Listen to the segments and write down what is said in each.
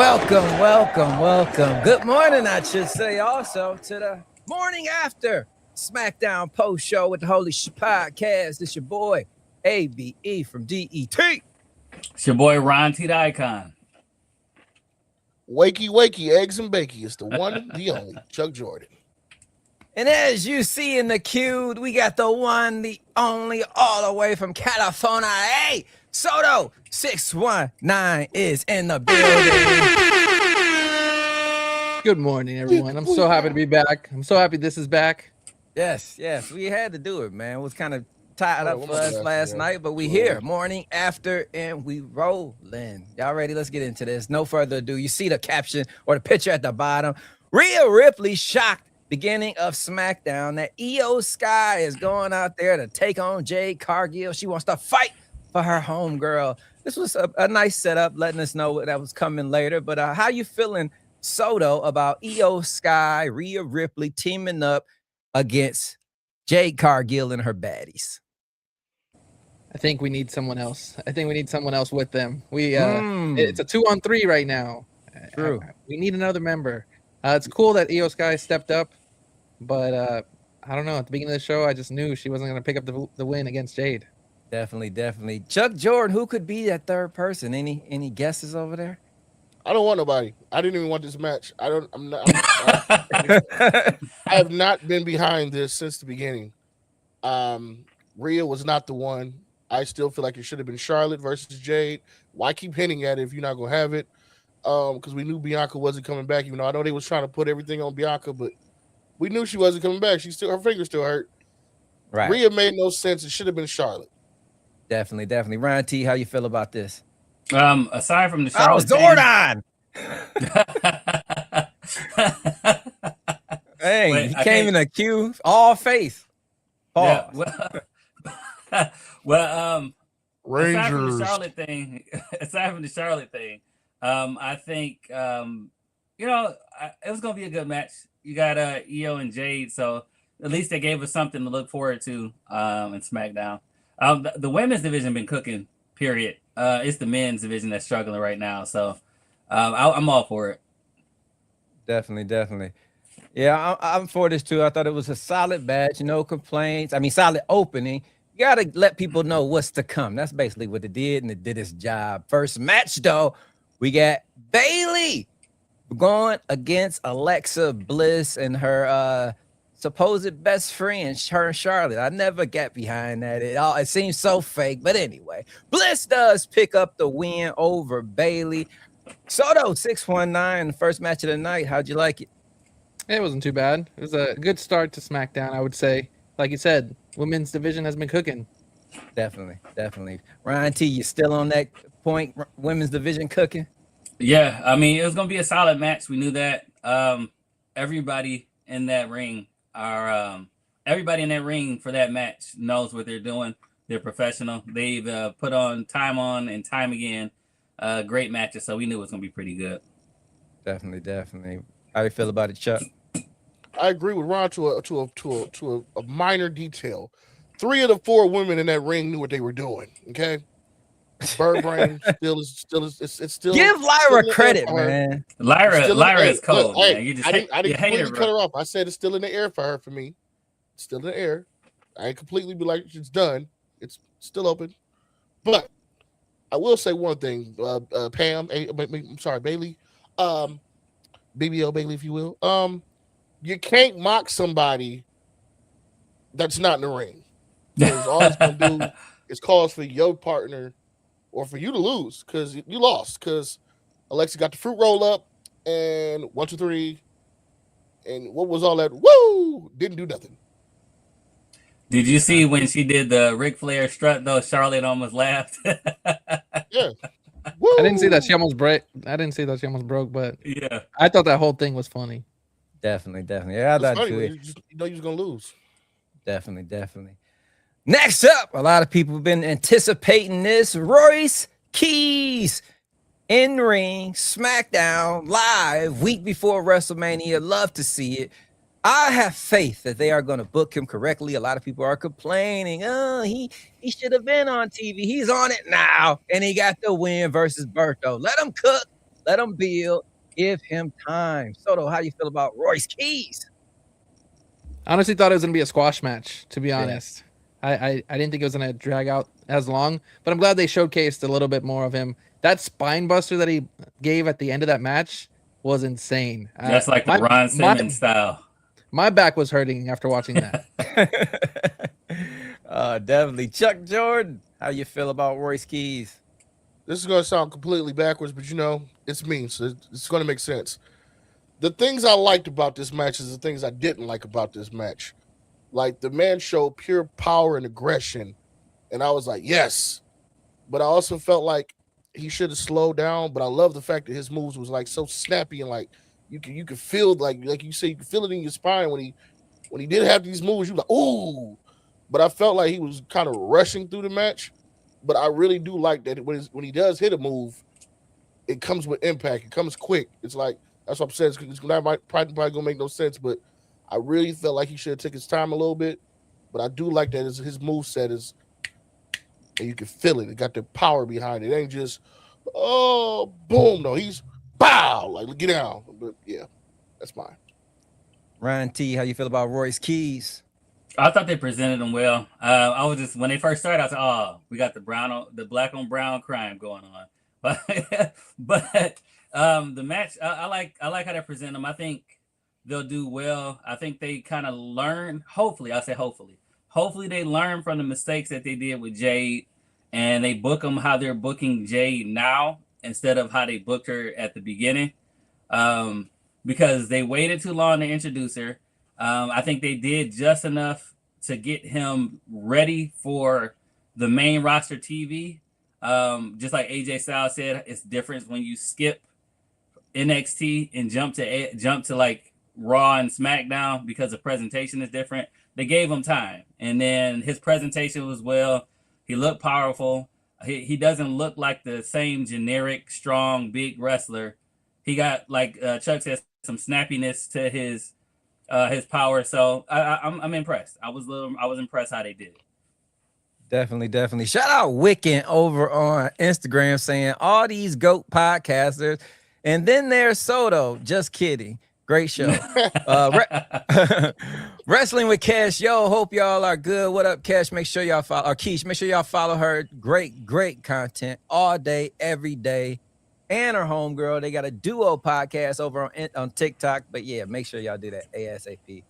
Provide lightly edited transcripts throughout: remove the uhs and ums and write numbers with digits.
Welcome. Good morning, I should say, also to the morning after Smackdown post show with the Holy Shhh Podcast. It's your boy ABE from DET. It's your boy Ron T. the Icon. Wakey, eggs and bakey. It's the one, the only, Chuck Jordan. And as you see in the queue, we got the one, the only, all the way from California. Hey, Soto 619 is in the building. Good morning, everyone. I'm so happy to be back. I'm so happy this is back. Yes, we had to do it, man. It was kind of tied up for us last night, but we here, morning after, and we rolling. Y'all ready? Let's get into this. No further ado. You see the caption or the picture at the bottom. Rhea Ripley shocked beginning of SmackDown that Io Sky is going out there to take on Jade Cargill. She wants to fight for her homegirl. This was a nice setup, letting us know what that was coming later. But how you feeling, Soto, about Io Sky, Rhea Ripley teaming up against Jade Cargill and her baddies? I think we need someone else. I think we need someone else with them. It's a 2-on-3 right now. True. We need another member. It's cool that Io Sky stepped up, but I don't know. At the beginning of the show, I just knew she wasn't going to pick up the win against Jade. Definitely. Chuck Jordan, who could be that third person? Any guesses over there? I don't want nobody. I didn't even want this match. I have not been behind this since the beginning. Rhea was not the one. I still feel like it should have been Charlotte versus Jade. Why keep hinting at it if you're not going to have it? Because we knew Bianca wasn't coming back. Even though I know they was trying to put everything on Bianca, but we knew she wasn't coming back. Her finger still hurt. Right. Rhea made no sense. It should have been Charlotte. Definitely. Ryan T, how you feel about this? Aside from the Charlotte Zordon. Hey, he came in a queue, all face. Yeah, Rangers. Aside from the Charlotte thing, I think it was gonna be a good match. You got Io and Jade, so at least they gave us something to look forward to in SmackDown. The women's division been cooking. Period. It's the men's division that's struggling right now. So I'm all for it. Definitely. Yeah, I'm for this too. I thought it was a solid match. No complaints. I mean, solid opening. You got to let people know what's to come. That's basically what it did, and it did its job. First match, though, we got Bayley going against Alexa Bliss and her supposed best friend, her and Charlotte. I never got behind that at all. It seems so fake, but anyway, Bliss does pick up the win over Bayley. Soto 619, the first match of the night. How'd you like it? It wasn't too bad. It was a good start to SmackDown, I would say. Like you said, women's division has been cooking. Definitely. Ryan T, you still on that point? Women's division cooking? Yeah, I mean, it was gonna be a solid match. We knew that. Everybody in that ring for that match knows what they're doing. They're professional. They've put on and time again great matches, so we knew it was gonna be pretty good. Definitely. How do you feel about it, Chuck? I agree with Ron to a minor detail. 3 of the 4 women in that ring knew what they were doing. Okay, Bird Brain still give Lyra credit, man. Lyra is cold. Look, man. I didn't completely cut her off. I said it's still in the air for her. For me, it's still in the air. I ain't completely be like it's done. It's still open. But I will say one thing, Pam. I'm sorry, Bayley. BBL Bayley, if you will. You can't mock somebody that's not in the ring. Because all it's going to do is cause for your partner or for you to lose because you lost. Because Alexa got the fruit roll up and 1, 2, 3. And what was all that? Woo! Didn't do nothing. Did you see when she did the Ric Flair strut, though? Charlotte almost laughed. Yeah. Woo! I didn't see that she almost broke, but yeah, I thought that whole thing was funny. Definitely. Yeah, I thought funny, too. you know you was gonna lose. Definitely. Next up, a lot of people have been anticipating this. Royce Keys in ring, SmackDown live week before WrestleMania. Love to see it. I have faith that they are going to book him correctly. A lot of people are complaining. Oh, he should have been on TV. He's on it now, and he got the win versus Berto. Let him cook. Let him build. Give him time. Soto, how you feel about Royce Keys? I honestly thought it was gonna be a squash match. To be honest, I didn't think it was gonna drag out as long. But I'm glad they showcased a little bit more of him. That spine buster that he gave at the end of that match was insane. Just like the Ron Simmons style. My back was hurting after watching that. Definitely. Chuck Jordan, how you feel about Royce Keys? This is going to sound completely backwards, but it's me, so it's going to make sense. The things I liked about this match is the things I didn't like about this match. Like, the man showed pure power and aggression, and I was like, yes. But I also felt like he should have slowed down, but I love the fact that his moves was like so snappy and like you could feel like you say you could feel it in your spine when he did have these moves. You were like, ooh. But I felt like he was kind of rushing through the match. But I really do like that when he does hit a move, it comes with impact. It comes quick. It's like, that's what I'm saying. It's probably gonna make no sense, but I really felt like he should have taken his time a little bit. But I do like that his move set is, and you can feel it. It got the power behind it. It ain't just, oh, boom. No, he's bow. Like, get down. But yeah, that's mine. Ryan T, how you feel about Royce Keys? I thought they presented him well. I was just, when they first started, I was like, oh, we got the black on brown crime going on. But the match, I like how they present them. I think they'll do well. I think they kind of learn. Hopefully they learn from the mistakes that they did with Jade, and they book them how they're booking Jade now instead of how they booked her at the beginning, because they waited too long to introduce her. I think they did just enough to get him ready for the main roster TV. Just like AJ Styles said, it's different when you skip NXT and jump to like Raw and SmackDown because the presentation is different. They gave him time, and then his presentation was well. He looked powerful. He doesn't look like the same generic, strong, big wrestler. He got, like Chuck said, some snappiness to his power. So I'm impressed. I was impressed how they did it. Definitely. Shout out Wiccan over on Instagram saying all these GOAT podcasters, and then there's Soto. Just kidding. Great show. Wrestling with Cash. Yo, hope y'all are good. What up, Cash? Make sure y'all follow, or Keish, make sure y'all follow her. Great content all day, every day. And her homegirl. They got a duo podcast over on TikTok. But yeah, make sure y'all do that ASAP.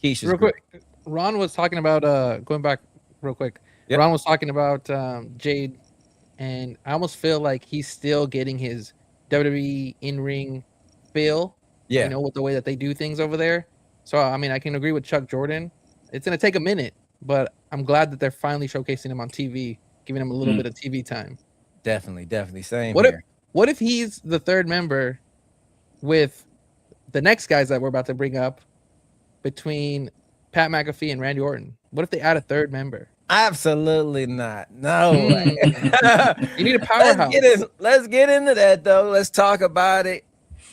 Keish, real quick, Ron was talking about going back real quick. Yep. Ron was talking about Jade, and I almost feel like he's still getting his WWE in-ring feel. Yeah, with the way that they do things over there. So I mean, I can agree with Chuck Jordan. It's gonna take a minute, but I'm glad that they're finally showcasing him on TV, giving him a little bit of TV time. Definitely. Same. What if he's the third member with the next guys that we're about to bring up between Pat McAfee and Randy Orton? What if they add a third member? Absolutely not. No way. You need a powerhouse. Let's get into that, though. Let's talk about it.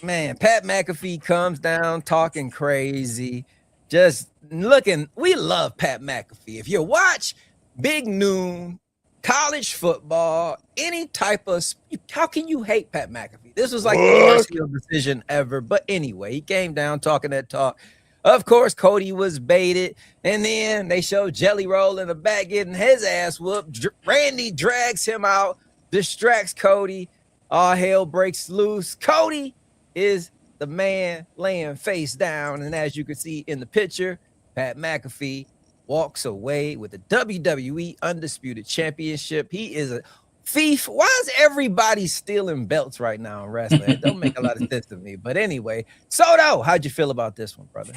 Man, Pat McAfee comes down talking crazy. Just looking. We love Pat McAfee. If you watch Big Noon, college football, any type of, how can you hate Pat McAfee? This was like the worst decision ever. But anyway, he came down talking that talk. Of course, Cody was baited, and then they showed Jelly Roll in the back getting his ass whooped. Randy drags him out, distracts Cody. All hell breaks loose. Cody is the man laying face down, and as you can see in the picture, Pat McAfee walks away with the WWE Undisputed Championship. He is a thief. Why is everybody stealing belts right now in wrestling? It don't make a lot of sense to me. But anyway, Soto, how'd you feel about this one, brother?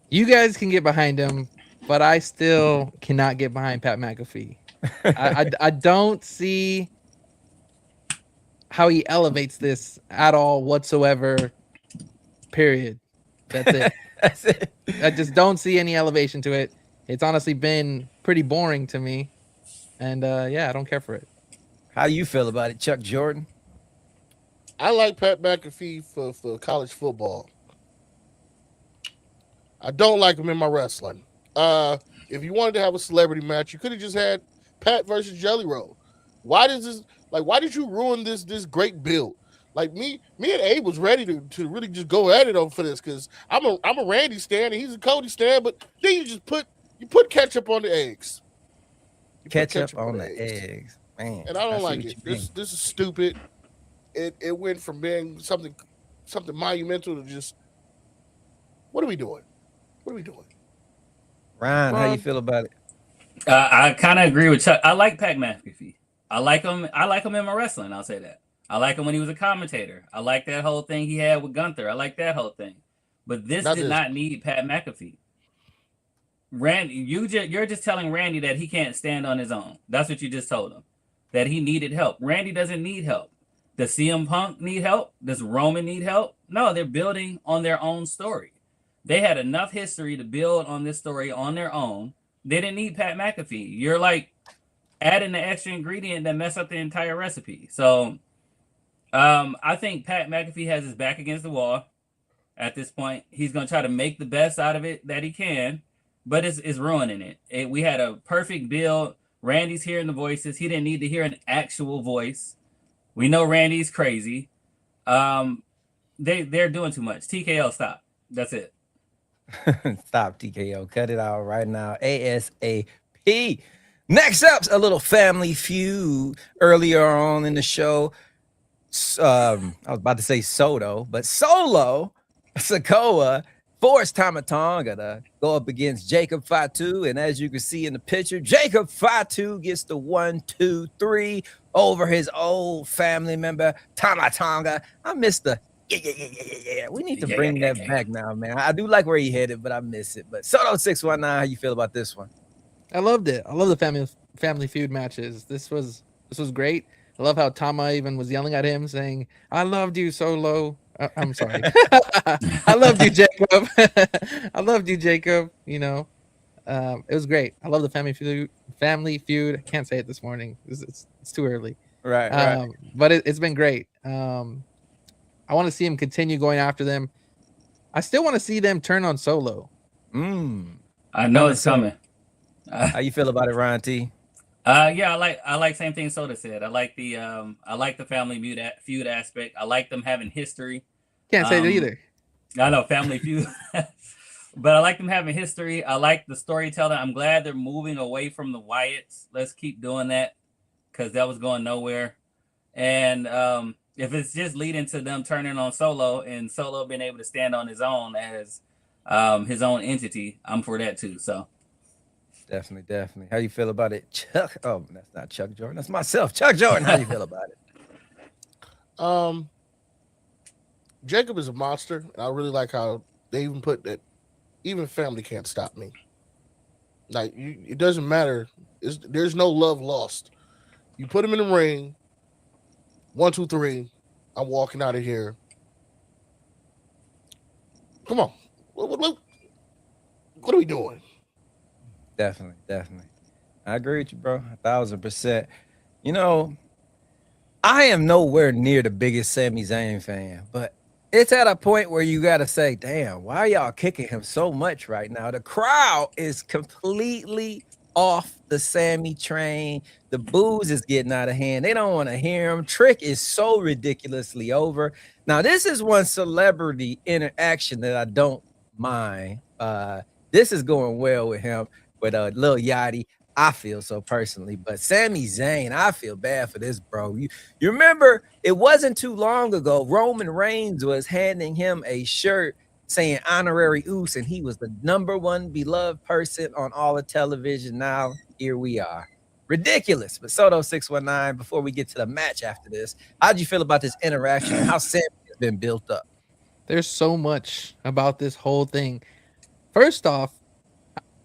You guys can get behind him, but I still cannot get behind Pat McAfee. I don't see how he elevates this at all whatsoever, period. That's it. That's it. I just don't see any elevation to it. It's honestly been pretty boring to me. And yeah, I don't care for it. How you feel about it, Chuck Jordan? I like Pat McAfee for college football. I don't like him in my wrestling. If you wanted to have a celebrity match, you could have just had Pat versus Jelly Roll. Why did you ruin this great build? Like me and Abe was ready to really just go at it for this because I'm a Randy stan and he's a Cody stan, but then you put ketchup on the eggs. Ketchup on the eggs. Man, and I don't like it. This is stupid. It went from being something monumental to just what are we doing? Ryan, how you feel about it? I kind of agree with Chuck. I like Pat McAfee. I like him in my wrestling. I'll say that. I like him when he was a commentator. I like that whole thing he had with Gunther. I like that whole thing. But this did not need Pat McAfee. Randy, you're just telling Randy that he can't stand on his own. That's what you just told him. That he needed help. Randy doesn't need help. Does CM Punk need help? Does Roman need help? No, they're building on their own story. They had enough history to build on this story on their own. They didn't need Pat McAfee. You're like adding the extra ingredient that mess up the entire recipe. So I think Pat McAfee has his back against the wall at this point. He's going to try to make the best out of it that he can, but it's ruining it. We had a perfect build. Randy's hearing the voices. He didn't need to hear an actual voice. We know Randy's crazy. They're doing too much. TKO, stop. That's it. Stop, TKO. Cut it out right now. ASAP. Next up, a little family feud earlier on in the show. I was about to say Soto, but Solo Sikoa forced Tama Tonga to go up against Jacob Fatu. And as you can see in the picture, Jacob Fatu gets the 1, 2, 3 over his old family member, Tama Tonga. I miss the yeah. We need to bring that back now, man. I do like where he headed, but I miss it. But Soto 619, how you feel about this one? I loved it. I love the family feud matches. This was great. I love how Tama even was yelling at him, saying, "I loved you, Solo." I'm sorry. I loved you, Jacob. I loved you, Jacob. You know, it was great. I love the family feud. I can't say it this morning. It's too early. Right. But it's been great. I want to see him continue going after them. I still want to see them turn on Solo. I know it's coming. How you feel about it, Ryan T? Yeah, I like same thing Soda said. I like the family feud aspect. I like them having history. Can't say that either. I know family feud, but I like them having history. I like the storytelling. I'm glad they're moving away from the Wyatts. Let's keep doing that because that was going nowhere. And if it's just leading to them turning on Solo and Solo being able to stand on his own as his own entity, I'm for that too. So. Definitely. How you feel about it, Chuck? Oh, that's not Chuck Jordan. That's myself, Chuck Jordan. How you feel about it? Jacob is a monster. And I really like how they even put that. Even family can't stop me. Like it doesn't matter. There's no love lost. You put him in the ring. 1, 2, 3. I'm walking out of here. Come on. What are we doing? Definitely. I agree with you, bro. 1,000%. You know, I am nowhere near the biggest Sami Zayn fan, but it's at a point where you got to say, damn, why are y'all kicking him so much right now? The crowd is completely off the Sami train. The booze is getting out of hand. They don't want to hear him. Trick is so ridiculously over. Now, this is one celebrity interaction that I don't mind. This is going well with him. With Lil Yachty, I feel so personally, but Sami Zayn, I feel bad for this, bro. You remember it wasn't too long ago, Roman Reigns was handing him a shirt saying honorary Uce, and he was the #1 beloved person on all of television. Now here we are. Ridiculous. But Soto 619, before we get to the match after this, how'd you feel about this interaction and how Sami has been built up? There's so much about this whole thing. First off,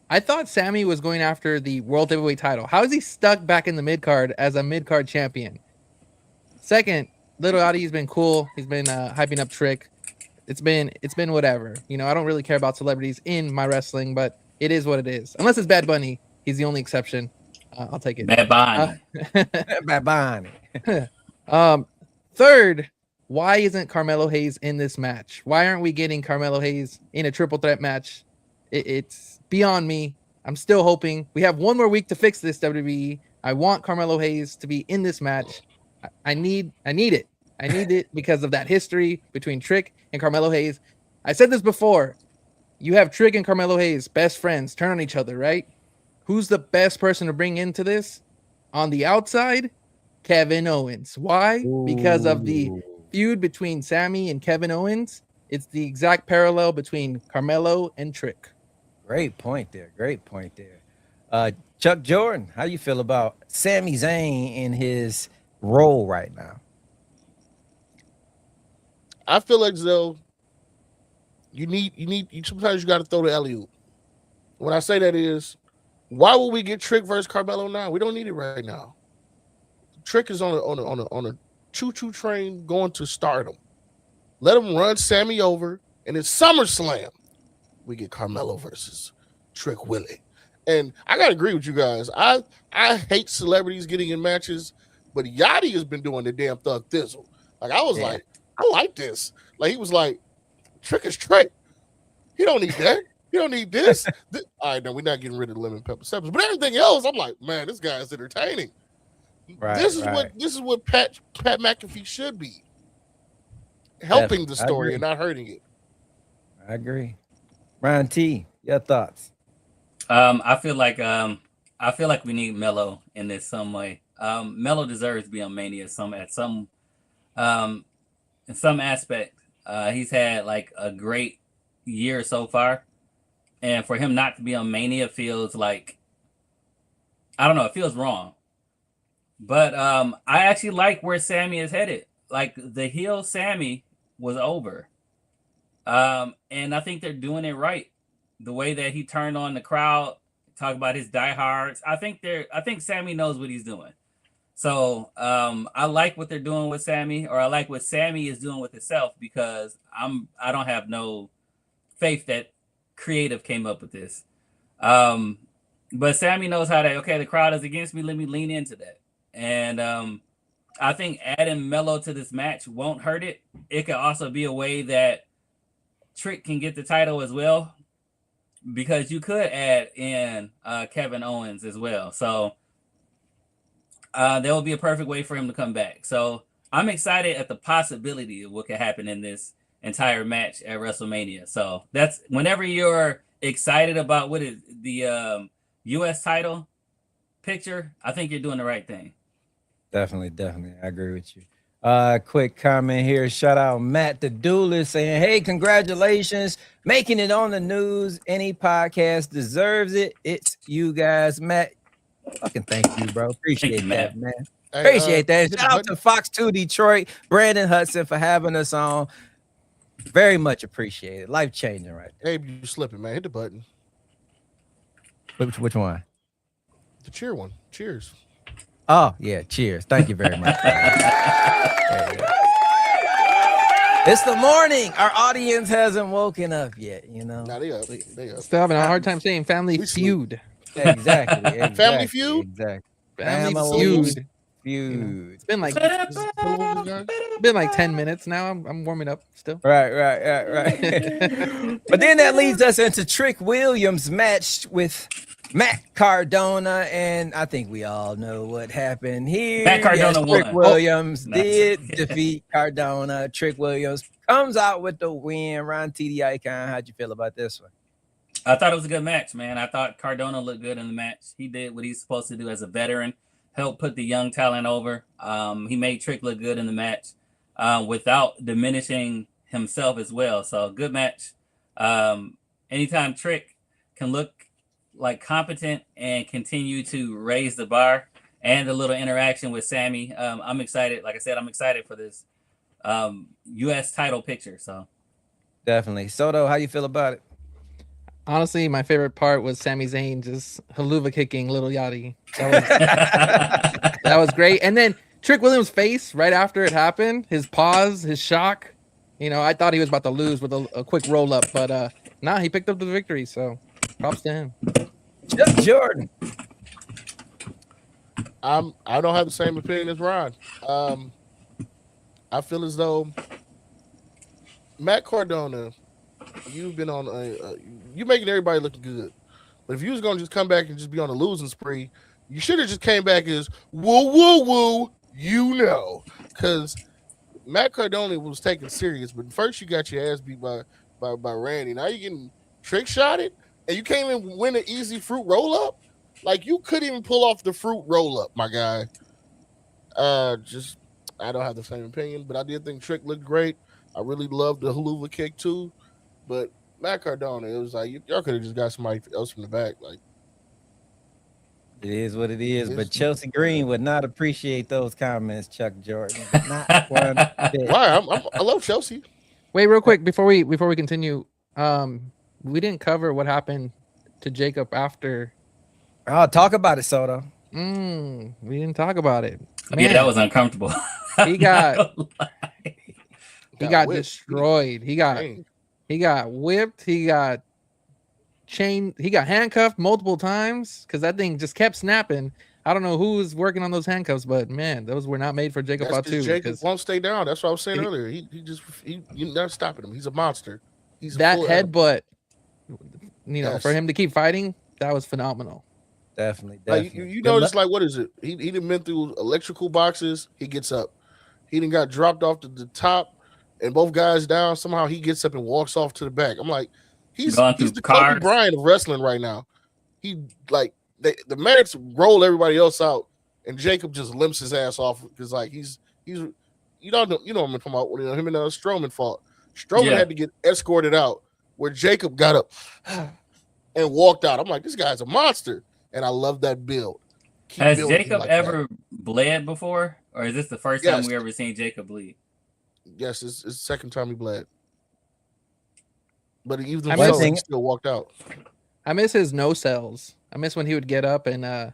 I thought Sami was going after the World Heavyweight title. How is he stuck back in the mid-card as a mid-card champion? Second, Little Yachty's been cool. He's been hyping up Trick. It's been whatever. You know, I don't really care about celebrities in my wrestling, but it is what it is. Unless it's Bad Bunny. He's the only exception. I'll take it. Bad Bunny. Bad Bunny. Third, why isn't Carmelo Hayes in this match? Why aren't we getting Carmelo Hayes in a triple threat match? It's beyond me. I'm still hoping. We have one more week to fix this, WWE. I want Carmelo Hayes to be in this match. I need it. I need it because of that history between Trick and Carmelo Hayes. I said this before. You have Trick and Carmelo Hayes, best friends, turn on each other, right? Who's the best person to bring into this? On the outside, Kevin Owens. Why? Because of the feud between Sammy and Kevin Owens. It's the exact parallel between Carmelo and Trick. Great point there. Chuck Jordan, how you feel about Sami Zayn in his role right now? I feel like though sometimes you got to throw the alley-oop. When I say that is, why would we get Trick versus Carmelo now? We don't need it right now. Trick is on a choo-choo train going to Stardom. Let him run Sammy over, and it's SummerSlam. We get Carmelo versus Trick Willie. And I gotta agree with you guys. I hate celebrities getting in matches, but Yachty has been doing the damn Thug Thizzle. Like I was like, I like this. Like he was like, Trick is Trick. He don't need that. He don't need this. All right, no, we're not getting rid of the lemon pepper steppers, but everything else, I'm like, man, this guy is entertaining. Right. This is what Pat McAfee should be. Helping the story and not hurting it. I agree. Ryan T, your thoughts? I feel like we need Melo in this some way. Melo deserves to be on Mania in some aspect. He's had like a great year so far, and for him not to be on Mania feels like, I don't know, it feels wrong. But I actually like where Sammy is headed. Like the heel Sammy was over, and I think they're doing it right. The way that he turned on the crowd, talk about his diehards. I think Sammy knows what he's doing. So I like what they're doing with Sammy, or I like what Sammy is doing with himself, because I don't have no faith that creative came up with this. But Sammy knows how to, okay, the crowd is against me. Let me lean into that. And I think adding Melo to this match won't hurt it. It could also be a way that Trick can get the title as well, because you could add in Kevin Owens as well. So that would be a perfect way for him to come back. So I'm excited at the possibility of what could happen in this entire match at WrestleMania. So that's whenever you're excited about what is the U.S. title picture, I think you're doing the right thing. Definitely. I agree with you. Quick comment here. Shout out Matt the Duelist saying, hey, congratulations. Making it on the news. Any podcast deserves it. It's you guys. Matt, fucking thank you, bro. Appreciate that, man. Appreciate that. Shout out to Fox 2 Detroit, Brandon Hudson for having us on. Very much appreciated. Life changing right there. Hey, you slipping, man. Hit the button. Which one? The cheer one. Cheers. Oh, yeah. Cheers. Thank you very much. It's the morning. Our audience hasn't woken up yet, you know. Nah, they up. Still having a hard time saying Family Feud. Exactly. Family Feud? Exactly. Family Feud. It's been like 10 minutes now. I'm warming up still. Right. But then that leads us into Trick Williams' match with Matt Cardona, and I think we all know what happened here. Matt Cardona won. Trick Williams did defeat Cardona. Trick Williams comes out with the win. Ron T. Icon, how'd you feel about this one? I thought it was a good match, man. I thought Cardona looked good in the match. He did what he's supposed to do as a veteran, help put the young talent over. He made Trick look good in the match without diminishing himself as well. So good match. Anytime Trick can look like competent and continue to raise the bar, and a little interaction with Sammy, I'm excited. Like I said, I'm excited for this U.S. title picture. So definitely. Soto, how you feel about it? Honestly, my favorite part was Sami Zayn just haluva kicking Little Yachty. That was great. And then Trick Williams' face right after it happened, his pause, his shock. You know, I thought he was about to lose with a quick roll up, but he picked up the victory. So props to him. Jordan. I don't have the same opinion as Ron. I feel as though Matt Cardona, you've been on you're making everybody look good. But if you was gonna just come back and just be on a losing spree, you should have just came back as woo, because Matt Cardona was taken serious, but first you got your ass beat by Randy. Now you're getting trick shotted, and you can't even win an easy fruit roll up. Like you couldn't even pull off the fruit roll up, my guy. Just I don't have the same opinion, but I did think Trick looked great. I really loved the haluva kick too, but Matt Cardona, it was like y'all could have just got somebody else from the back. Like it is what it is. But Chelsea Green would not appreciate those comments, Chuck Jordan. Not one bit. Why? I love Chelsea. Wait, real quick before we continue, we didn't cover what happened to Jacob after. Oh, talk about it, Soto. We didn't talk about it. Man, yeah, that was uncomfortable. He got destroyed. He got whipped. He got chained. He got handcuffed multiple times because that thing just kept snapping. I don't know who was working on those handcuffs, but man, those were not made for Jacob Fatu. Jacob won't stay down. That's what I was saying earlier. You're not stopping him. He's a monster. He's that headbutt. For him to keep fighting, that was phenomenal. Definitely. Like, you notice, like, what is it? He done been through electrical boxes. He gets up. He done got dropped off to the top, and both guys down. Somehow he gets up and walks off to the back. I'm like, he's the Kobe Bryant of wrestling right now. He like the medics roll everybody else out, and Jacob just limps his ass off because like he's you know what I'm talking about when him and Strowman fought. Strowman had to get escorted out, where Jacob got up and walked out. I'm like, this guy's a monster. And I love that build. Has Jacob ever bled before? Or is this the first time we ever seen Jacob bleed? Yes, it's the second time he bled. But he still walked out. I miss his no cells. I miss when he would get up and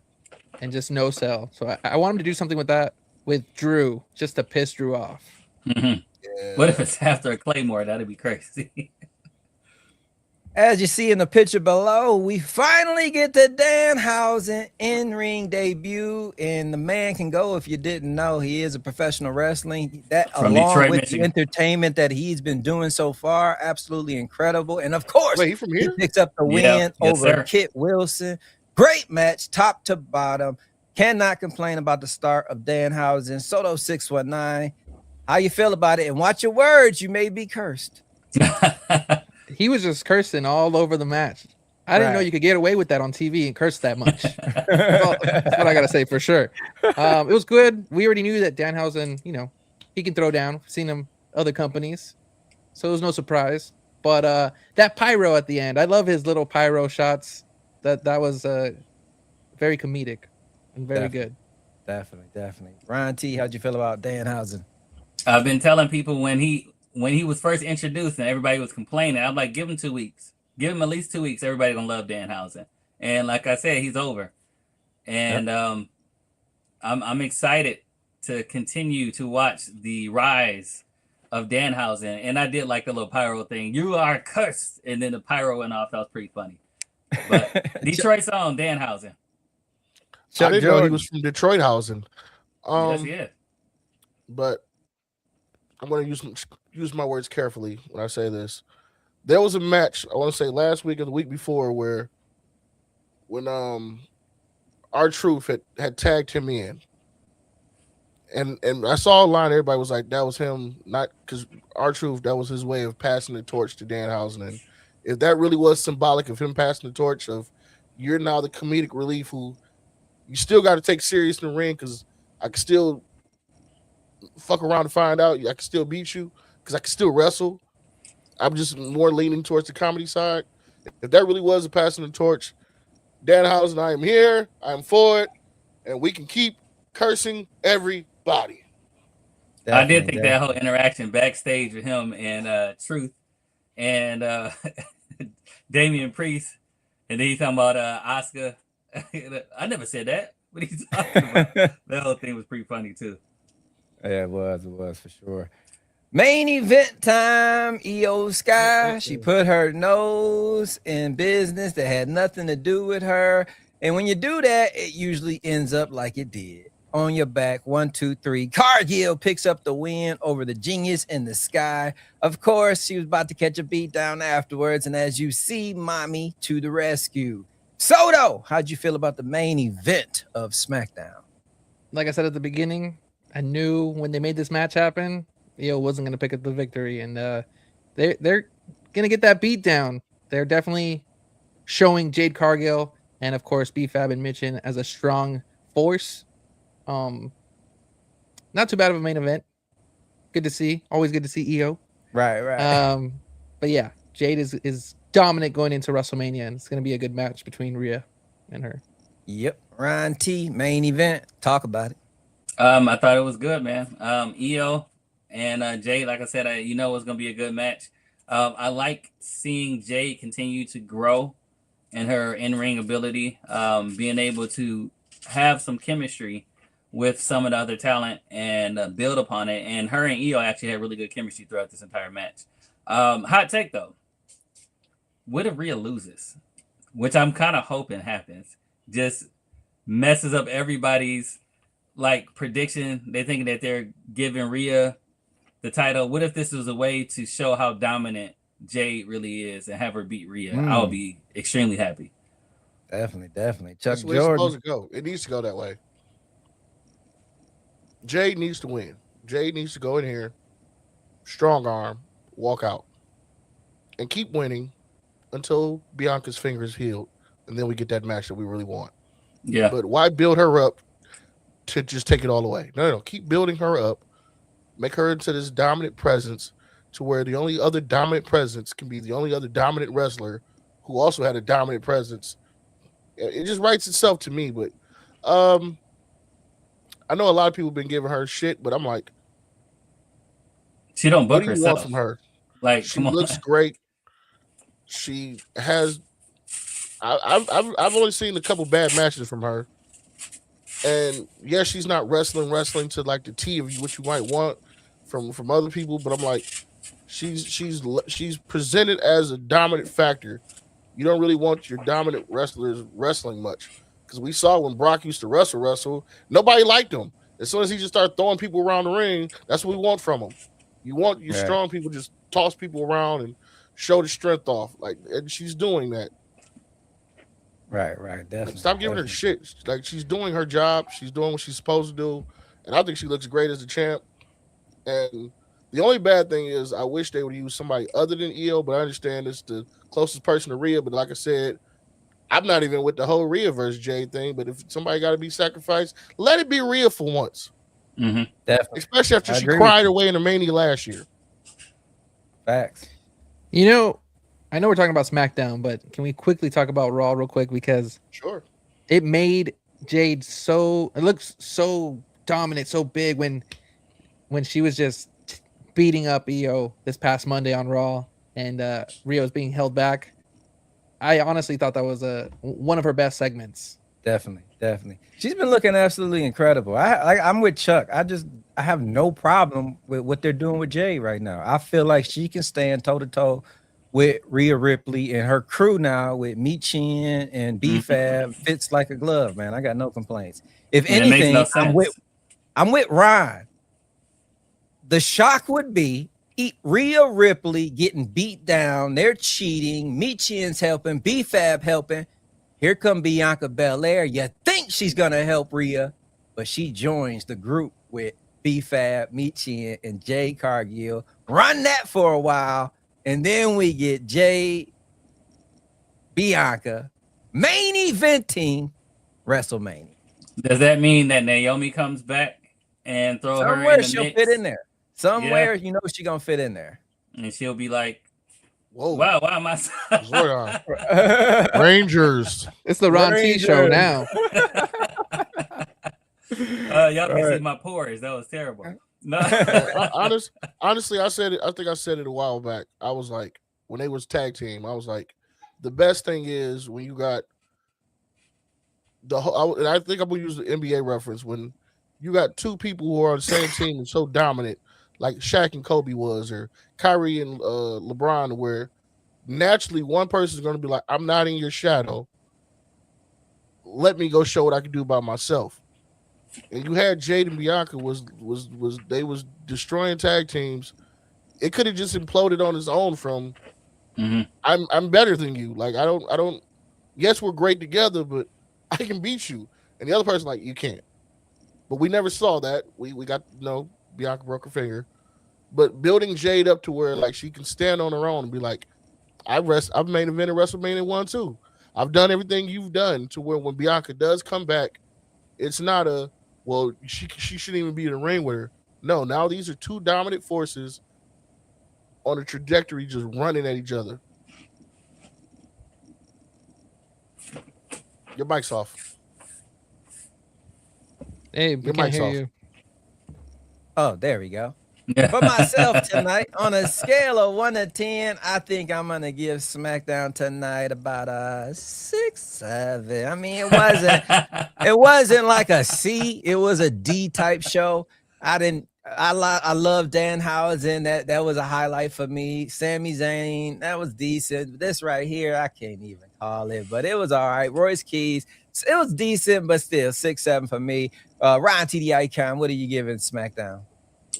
just no cell. So I want him to do something with that with Drew, just to piss Drew off. Mm-hmm. Yeah. What if it's after a Claymore? That'd be crazy. As you see in the picture below, we finally get the Danhausen in-ring debut, and the man can go. If you didn't know, he is a professional wrestling. That from along Detroit, with Michigan. The entertainment that he's been doing so far, absolutely incredible. And of course, he picks up the win over Kit Wilson. Great match, top to bottom. Cannot complain about the start of Danhausen. Soto 619. How you feel about it? And watch your words. You may be cursed. He was just cursing all over the match. I didn't know you could get away with that on TV and curse that much. That's what I got to say for sure. It was good. We already knew that Danhausen, he can throw down. We've seen him other companies. So it was no surprise. But that pyro at the end, I love his little pyro shots. That was very comedic and very good. Definitely. Ryan T., how'd you feel about Danhausen? I've been telling people when he was first introduced and everybody was complaining, I'm like, give him 2 weeks. Give him at least 2 weeks. Everybody gonna love Danhausen. And like I said, he's over. And I'm excited to continue to watch the rise of Danhausen. And I did like the little pyro thing. You are cursed. And then the pyro went off. That was pretty funny. But Detroit's own Danhausen. I didn't know he was from Detroit Hausen. Yes, he is. But I'm going to use my words carefully when I say this. There was a match, I want to say last week or the week before, when R-Truth had tagged him in. And I saw a line, everybody was like, that was him, not because R-Truth, that was his way of passing the torch to Danhausen. And if that really was symbolic of him passing the torch of you're now the comedic relief who you still got to take serious in the ring because I can still fuck around and find out I can still beat you because I can still wrestle. I'm just more leaning towards the comedy side. If that really was a passing the torch, Danhausen, I am here, I'm for it, and we can keep cursing everybody. I did think that whole interaction backstage with him and Truth and Damian Priest, and then he's talking about Oscar. I never said that. What he's talking about. That whole thing was pretty funny too. Yeah, it was for sure. Main event time, Io Sky. She put her nose in business that had nothing to do with her. And when you do that, it usually ends up like it did. On your back, 1, 2, 3. Cargill picks up the win over the Genius in the Sky. Of course, she was about to catch a beat down afterwards. And as you see, Mommy to the rescue. Soto, how'd you feel about the main event of SmackDown? Like I said at the beginning, I knew when they made this match happen, Io wasn't going to pick up the victory, and they're going to get that beat down. They're definitely showing Jade Cargill and of course B-Fab and Mitchin as a strong force. Not too bad of a main event. Good to see. Always good to see Io. Right. But yeah, Jade is dominant going into WrestleMania, and it's going to be a good match between Rhea and her. Yep. Ryan T, main event. Talk about it. I thought it was good, man. Io and Jade, like I said, it's going to be a good match. I like seeing Jade continue to grow in her in-ring ability, being able to have some chemistry with some of the other talent and build upon it. And her and Io actually had really good chemistry throughout this entire match. Hot take, though. What if Rhea loses? Which I'm kind of hoping happens. Just messes up everybody's prediction. They're thinking that they're giving Rhea the title. What if this was a way to show how dominant Jade really is and have her beat Rhea? I'll be extremely happy. Definitely. Chuck That's the way it's Jordan. supposed to go. It needs to go that way. Jade needs to win. Jade needs to go in here, strong arm, walk out, and keep winning until Bianca's fingers healed, and then we get that match that we really want. Yeah. But why build her up to just take it all away? No. Keep building her up. Make her into this dominant presence to where the only other dominant presence can be the only other dominant wrestler who also had a dominant presence. It just writes itself to me. But I know a lot of people have been giving her shit, but I'm like, she don't book what do you herself. want from her? She come on. looks great. She has. I've only seen a couple bad matches from her, and yes, she's not wrestling to like the T of what you might want from other people. But I'm like, she's presented as a dominant factor. You don't really want your dominant wrestlers wrestling much, because we saw when Brock used to wrestle, nobody liked him. As soon as he just started throwing people around the ring, that's what we want from him. You want your strong people just toss people around and show the strength off. And she's doing that. Right, definitely. Stop giving her shit. She's doing her job. She's doing what she's supposed to do. And I think she looks great as a champ. And the only bad thing is I wish they would use somebody other than Io, but I understand it's the closest person to Rhea. But like I said, I'm not even with the whole Rhea versus Jade thing. But if somebody got to be sacrificed, let it be Rhea for once. Mm-hmm. Definitely. Especially after she cried her way in the Mania last year. Facts. I know we're talking about SmackDown, but can we quickly talk about Raw real quick? Because sure, it made Jade it looks so dominant, so big when she was just beating up Io this past Monday on Raw, and Rhea was being held back. I honestly thought that was one of her best segments. Definitely. She's been looking absolutely incredible. I'm with Chuck. I have no problem with what they're doing with Jade right now. I feel like she can stand toe to toe with Rhea Ripley and her crew now with Michin and B-Fab. Fits like a glove, man. I got no complaints. If anything, I'm with Ryan. The shock would be Rhea Ripley getting beat down. They're cheating. Michin's helping. B-Fab helping. Here come Bianca Belair. You think she's going to help Rhea, but she joins the group with B-Fab, Michin, and Jade Cargill. Run that for a while, and then we get Jade, Bianca, main eventing WrestleMania. Does that mean that Naomi comes back and throw her in the mix? She'll fit in there. Somewhere, she's going to fit in there. And she'll be like, whoa, wow, why am I Rangers. It's the Ron T show now. Y'all can see my pores. That was terrible. No. Honestly, I think I said it a while back. I was like, when they was tag team, I was like, the best thing is when you got the whole, and I think I'm gonna use the NBA reference, when you got two people who are on the same team and so dominant, like Shaq and Kobe was, or Kyrie and LeBron, where naturally one person is going to be like, I'm not in your shadow. Let me go show what I can do by myself. And you had Jade and Bianca was destroying tag teams. It could have just imploded on its own from I'm better than you. Like I don't yes, we're great together, but I can beat you. And the other person like, you can't. But we never saw that. We got Bianca broke her finger. but building Jade up to where like she can stand on her own and be like, I've main evented WrestleMania 1 too. I've done everything you've done to where when Bianca does come back, it's not she shouldn't even be in the ring with her. No, now these are two dominant forces on a trajectory just running at each other. Your mic's off. Hey, we can't hear you. Oh, there we go. For myself tonight, on a scale of 1 to 10, I think I'm gonna give SmackDown tonight about a 6, 7. I mean, it wasn't like a C, it was a D type show. I love Dan Housen. That was a highlight for me. Sami Zayn, that was decent. This right here, I can't even call it, but it was all right. Royce Keys, it was decent, but still 6, 7 for me. Ryan T. the Icon, what are you giving SmackDown?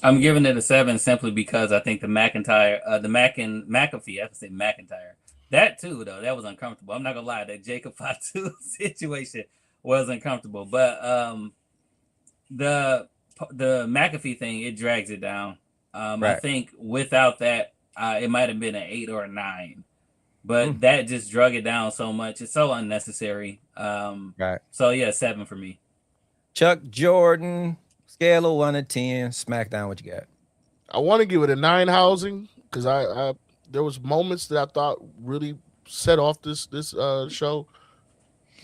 I'm giving it a 7 simply because I think the McIntyre, McAfee, I have to say McIntyre. That too, though, that was uncomfortable. I'm not gonna lie, that Jacob Fatu situation was uncomfortable. But the McAfee thing, it drags it down. Right. I think without that, it might have been an 8 or a 9. But that just drug it down so much. It's so unnecessary. Right. So yeah, 7 for me. Chuck Jordan, scale of 1 to 10, SmackDown, what you got? I want to give it a 9 housing because I there was moments that I thought really set off this show,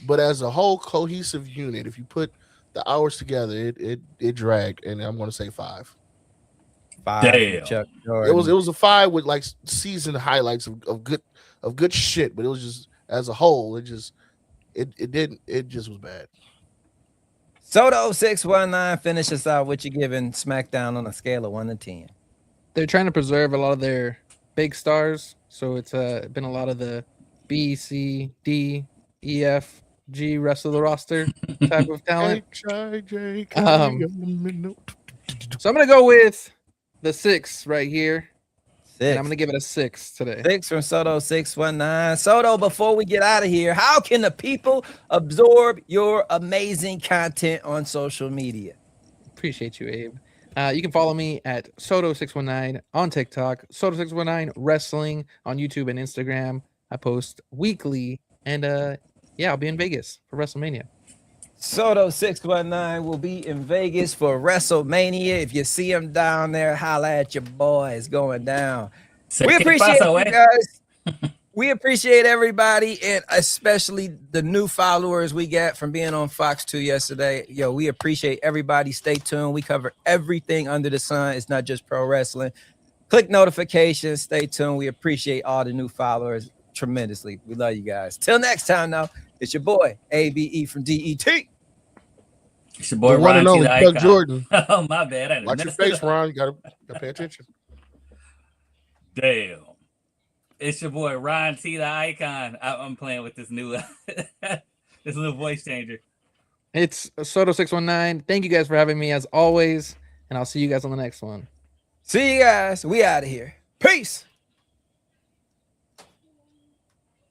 but as a whole cohesive unit, if you put the hours together, it dragged, and I'm going to say 5. 5. Damn. Chuck Jordan. It was a 5 with like season highlights of good shit, but it was just as a whole, it just was bad. Soto 619, finish us out. What you giving SmackDown on a scale of 1 to 10? They're trying to preserve a lot of their big stars, so it's been a lot of the B, C, D, E, F, G rest of the roster type of talent. So I'm gonna go with the 6 right here. 6. And I'm gonna give it a 6 today. 6 from Soto 619. Soto, before we get out of here, how can the people absorb your amazing content on social media? Appreciate you, Abe. You can follow me at Soto619 on TikTok, Soto619 Wrestling on YouTube and Instagram. I post weekly, and I'll be in Vegas for WrestleMania. Soto 619 will be in Vegas for WrestleMania. If you see him down there, holla at your boy. It's going down. We appreciate you guys. We appreciate everybody, and especially the new followers we got from being on Fox 2 yesterday. Yo, we appreciate everybody. Stay tuned. We cover everything under the sun. It's not just pro wrestling. Click notifications. Stay tuned. We appreciate all the new followers tremendously. We love you guys. Till next time, though, it's your boy, ABE from DET. It's your boy, Ron T. the Icon. Jordan. Oh, my bad. Watch your face, Ron. You gotta pay attention. Damn. It's your boy, Ron T. the Icon. I'm playing with this new this little voice changer. It's Soto619. Thank you guys for having me as always, and I'll see you guys on the next one. See you guys. We out of here. Peace.